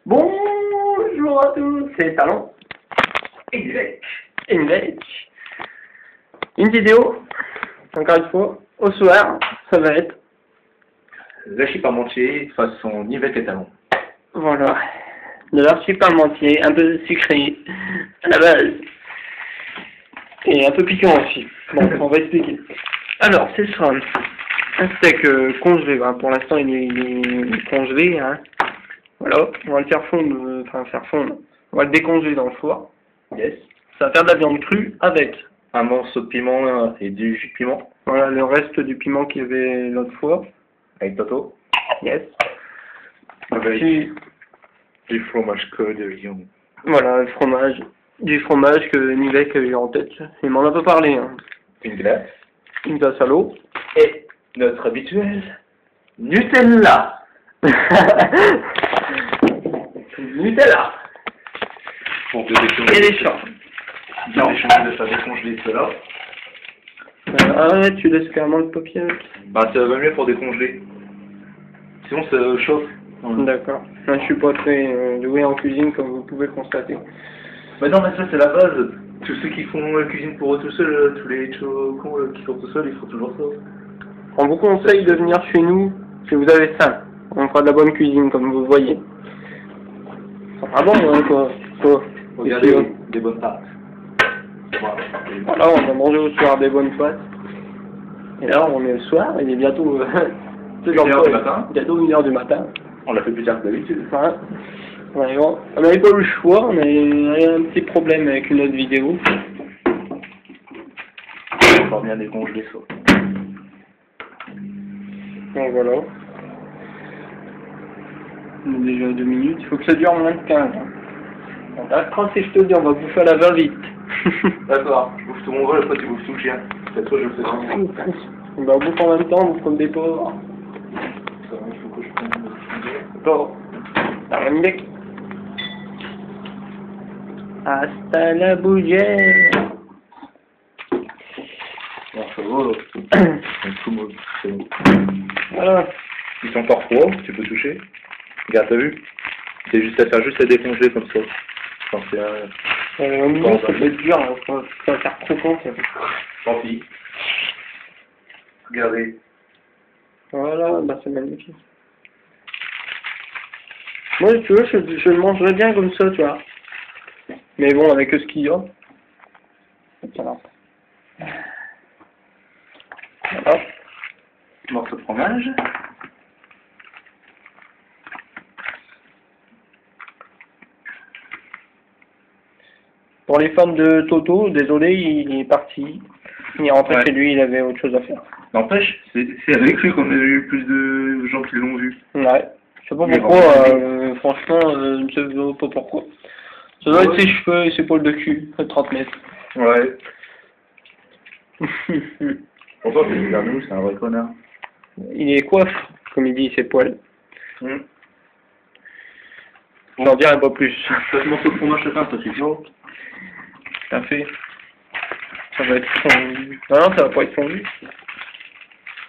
Bonjour à tous, c'est Talon. Une vidéo, encore une fois, au soir, ça va être. L'archi parmentier façon Yvette et Talon. Voilà, de l'archi parmentier, un peu sucré à la base. Et un peu piquant aussi. Bon, on va expliquer. Alors, c'est ça. Un steak congelé, hein. Pour l'instant il est congelé, hein. Voilà, on va le faire fondre, on va le décongeler dans le four. Yes. Ça va faire de la viande crue avec, Un morceau de piment et du jus de piment. voilà, le reste du piment qu'il y avait l'autre fois. Avec Toto. Yes. Avec Puis, du fromage code Lyon. voilà, du fromage que Nivek a eu en tête. Il m'en a pas parlé, hein. Une glace. Une glace à l'eau. Et notre habituel Nutella. Nutella. Pour décongeler. Et les champs. Non, je vais faire décongeler cela. Ah ouais, tu laisses clairement le papier avec. Bah ça va mieux pour décongeler. Sinon ça chauffe. D'accord. Moi, je suis pas très doué en cuisine comme vous pouvez constater. Bah non mais ça c'est la base. Tous ceux qui font la cuisine pour eux tout seuls, tous les chocons qui font tout seuls, ils font toujours ça. On vous conseille de venir chez nous si vous avez faim. On fera de la bonne cuisine comme vous voyez. Ah bon, hein, quoi. Regardez, ici, des bonnes pâtes. voilà, on va manger au soir des bonnes pâtes. Et là, on est le soir, il est bientôt... 1h du matin. Bientôt 1h du matin. On l'a fait plus tard que d'habitude. Enfin, ouais, on n'avait pas eu le choix, on avait un petit problème avec une autre vidéo. On va encore bien décongeler ça. Donc voilà. On est déjà à 2 minutes, il faut que ça dure moins de 15. Donc là, quand c'est je te dis, on va bouffer à la va-vite. D'accord, je bouffe tout mon vol, après tu bouffes tout le chien. Cette fois je le fais sans moi. On va bouffer en même temps, on bouffe comme des pauvres. Ça va, il faut que je prenne le Pauvre. T'as rien bec. Hasta la bougère. Non, ça va. Tout mauve, c'est bon. Voilà. Ils sont encore froids, tu peux toucher. Regarde, t'as vu? C'est juste à faire juste à décongeler comme ça. Enfin, c'est Au milieu, ça peut être dur, hein. Ça va faire croquant. Tant pis. Regardez. Voilà, bah c'est magnifique. Moi, tu vois, je le mangerais bien comme ça, tu vois. Mais bon, avec ce qu'il y a. Voilà. Voilà. Morceau de fromage. Pour les fans de Toto, désolé, il est parti. Il est rentré chez lui, il avait autre chose à faire. N'empêche, c'est avec lui qu'on a eu plus de gens qui l'ont vu. Ouais. Je sais pas Mais pourquoi, vraiment, franchement, je ne sais pas pourquoi. Ça doit être ses cheveux et ses poils de cul, à 30 mètres. Ouais. Pourtant, c'est bizarre, nous, c'est un vrai connard. Il est coiffe, comme il dit, ses poils. Mmh. J'en dirai pas plus. Ça se morceau de fromage chacun, ça suffit. Tout à fait. Ça va être fondu. Ah non, ça va pas être fondu.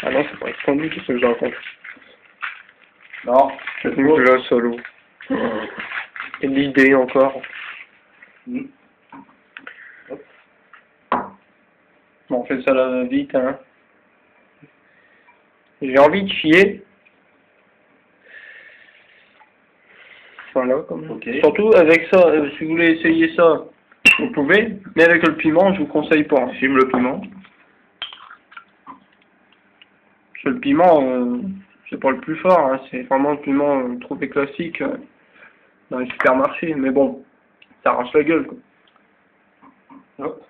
Ah non, ça va pas être fondu, qu'est-ce que je raconte? Non, C'est une glace solo. Et l'idée encore. Mmh. Bon, on fait ça là vite, hein. J'ai envie de chier. Voilà, comme ça. Okay. Surtout avec ça, si vous voulez essayer ça, vous pouvez, mais avec le piment, je vous conseille pas. Fume le piment. Parce que le piment, c'est pas le plus fort, hein. C'est vraiment le piment trouvé classique dans les supermarchés, mais bon, ça arrache la gueule, quoi. Hop.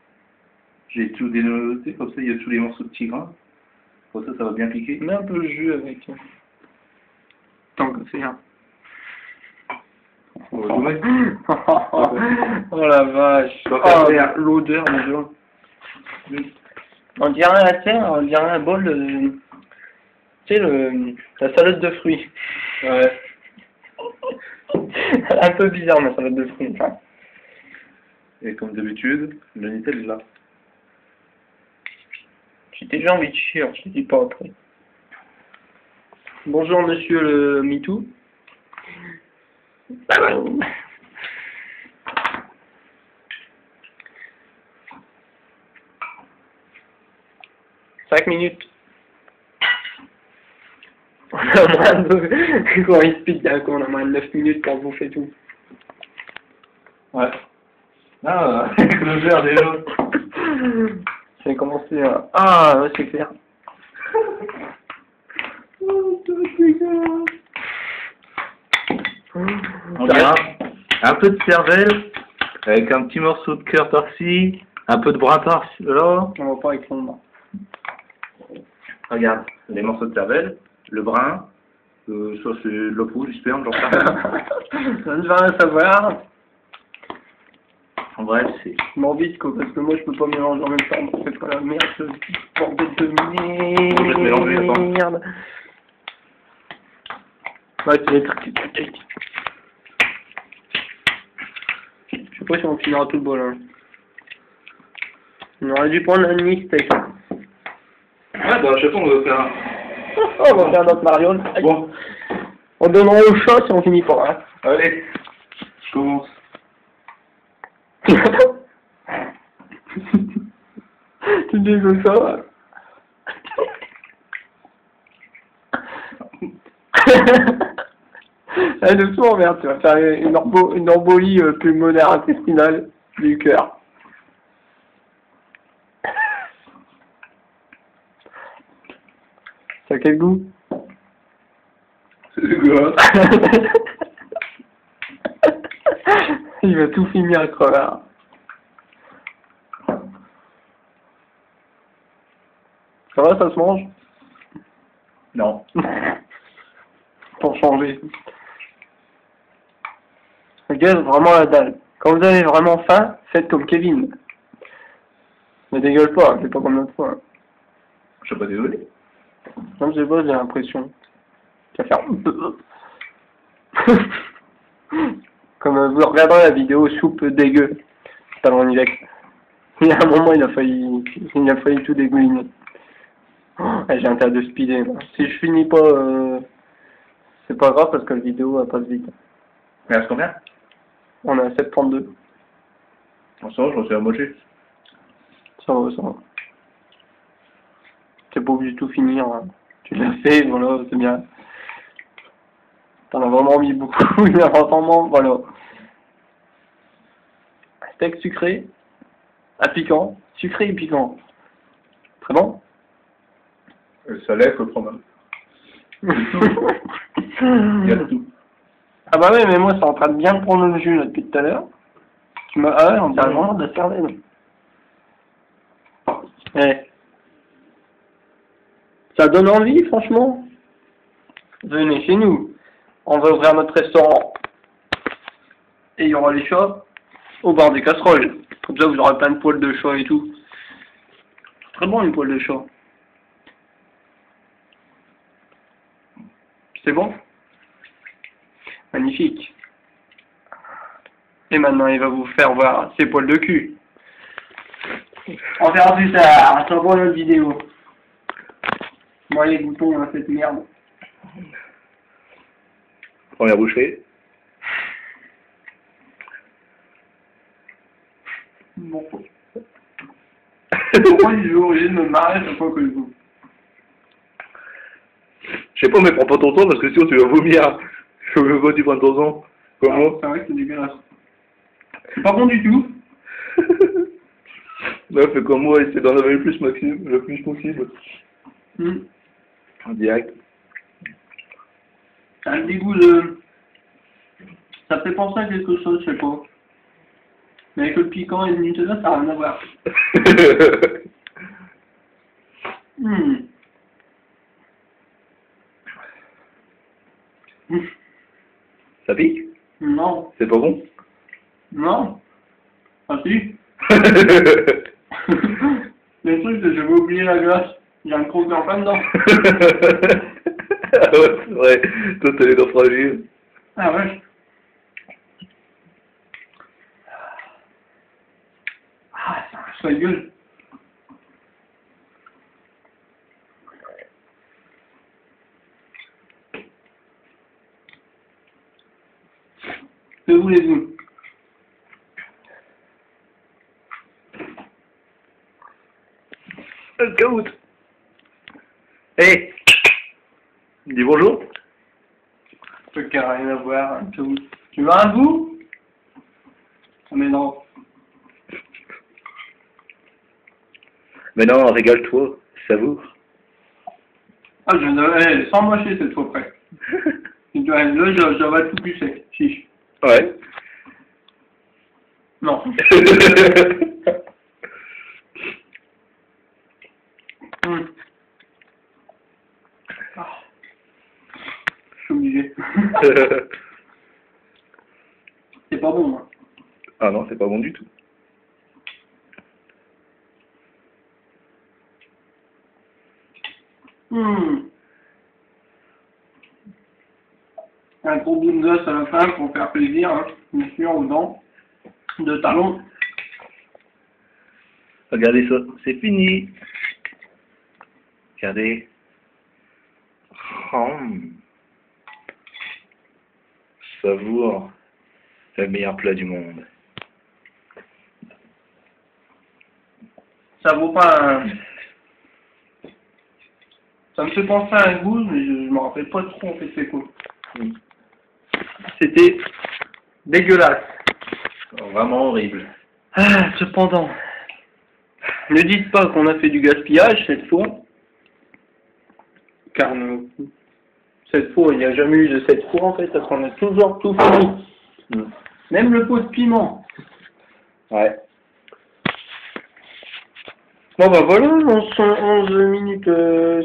J'ai tout dénoté, comme ça il y a tous les morceaux de petits grains. Comme ça va bien piquer. Mets un peu de jus avec. Tant que c'est un. Oh La vache. Oh, l'odeur déjà. On dirait un bol de... Tu sais, la salade de fruits. Ouais. Un peu bizarre, ma salade de fruits. Enfin. Et comme d'habitude, le Nutella. J'ai déjà envie de chier, je te dis pas après. Bonjour monsieur le MeToo. 5 minutes. On a moins de... Quand il speed, on a moins de 9 minutes pour bouffer tout. Ouais. Ah, le verre déjà. J'ai commencé à... Ah, ouais, c'est clair. On dira un peu de cervelle, avec un petit morceau de cœur par-ci, un peu de brin par-ci, là. On va pas avec son nom. Regarde, les morceaux de cervelle, le brin, ça c'est de l'eau rouge, du sperme, j'en sais rien. Ça ne va rien savoir. En bref, c'est... Morbide quoi, parce que moi je peux pas mélanger en même temps. C'est pas la merde, ce bordel de Je vais te mélanger, attends. merde. Ouais, c'est les trucs. Je sais pas si on finira tout le bol. Hein. On aurait dû prendre un mistake. Ouais, bah, je sais pas, on va faire un... Oh, on va faire notre Mario. Bon. On donnera au chat si on finit pas. Hein. Allez, je commence. Tu dis que ça. Allez, de tout envers, tu vas faire une embolie pulmonaire intestinale du cœur. Ça a quel goût? C'est dégueulasse. Il va tout finir, le crevard. Ça va, ça se mange? Non. Pour changer. Regarde vraiment la dalle. Quand vous avez vraiment faim, faites comme Kevin. Ne dégueule pas, c'est pas comme l'autre fois. Je suis pas désolé. Non, je sais pas, j'ai l'impression. Tu vas faire... Comme vous regarderez la vidéo soupe dégueu. Talon Nivec. Il y a un moment, il a failli tout dégouliner. Oh, j'ai intérêt de speeder. Moi. Si je finis pas, c'est pas grave parce que la vidéo elle passe vite. Mais à combien? On est à 7,32. En ce moment, je me suis amoché. Ça va, ça va. T'es pas obligé de tout finir. Hein. Tu l'as fait, voilà, c'est bien. T'en as vraiment mis beaucoup, il y a vraiment, voilà. Steak sucré, à piquant, sucré et piquant. Très bon. Ça lève le fromage. Il y a tout. Ah bah oui, mais moi c'est en train de bien prendre le jus là depuis tout à l'heure. Tu m'as... Ah ouais, on dirait vraiment de la cervelle. Eh. Ça donne envie, franchement. Venez chez nous. On va ouvrir notre restaurant. Et il y aura les chats au bord des casseroles. Comme ça, vous aurez plein de poils de chat et tout. C'est très bon, les poils de chat. C'est bon? Magnifique. Et maintenant, il va vous faire voir ses poils de cul. On verra plus tard. Ça va notre vidéo. Moi, les boutons, on a cette merde. Première bouchée. Bon. Pourquoi je suis obligé de me marrer à chaque fois que je bouffe? Je sais pas, mais prends pas ton temps parce que sinon tu vas vomir. Je veux pas tu prends ton temps. Comment? C'est vrai que c'est dégueulasse. C'est pas bon du tout. Là, fais comme moi, essaie d'en avaler le plus possible. En direct. Ça a le dégoût de... Ça fait penser à quelque chose, je sais pas. Mais avec le piquant et le Nutella, ça n'a rien à voir. Ça pique? Non. C'est pas bon? Non. Ah si. Le truc, c'est que je vais oublier la glace. Il y a un croquant en plein dedans. Ah ouais, c'est vrai. Toi, t'as les dents fragiles. Ah ouais. Ah, ça marche la gueule. Que voulez-vous? Le caout. Hé, dis bonjour. Truc qui n'a rien à voir, un caout. Tu veux un bout? Ah mais non. Mais non, régale-toi, savoure. Ah, sans mocher cette fois près. Là, j'avale tout plus sec. Chiche. Ouais. Non. Ah. Je suis obligé. C'est pas bon, hein. Ah non, c'est pas bon du tout. Un gros bout de gosse à la fin pour faire plaisir, hein, bien sûr, aux dents de talons. Regardez ça, c'est fini. Regardez. Savoure. Le meilleur plat du monde. Ça vaut pas un... Ça me fait penser à un goût, mais je me rappelle pas trop en fait c'est quoi. C'était dégueulasse. Vraiment horrible. Ah, cependant, ne dites pas qu'on a fait du gaspillage cette fois, car cette fois, il n'y a jamais eu de cette fois en fait, parce qu'on a toujours tout fini. Même le pot de piment. Ouais. Bon bah voilà, 11 minutes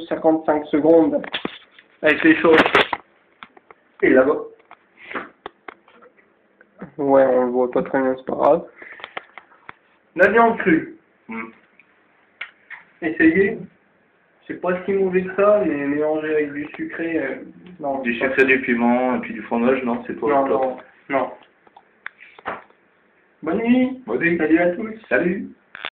55 secondes avec les choses. Et là-bas. Ouais, on le voit pas très bien, c'est pas grave. La viande crue. Essayez. C'est pas si mauvais que ça, mais mélangé avec du sucré. Non, Du sucré, du piment et puis du fromage, non, c'est toi le top. Non. Bonne nuit. Bonne nuit. Salut à tous. Salut.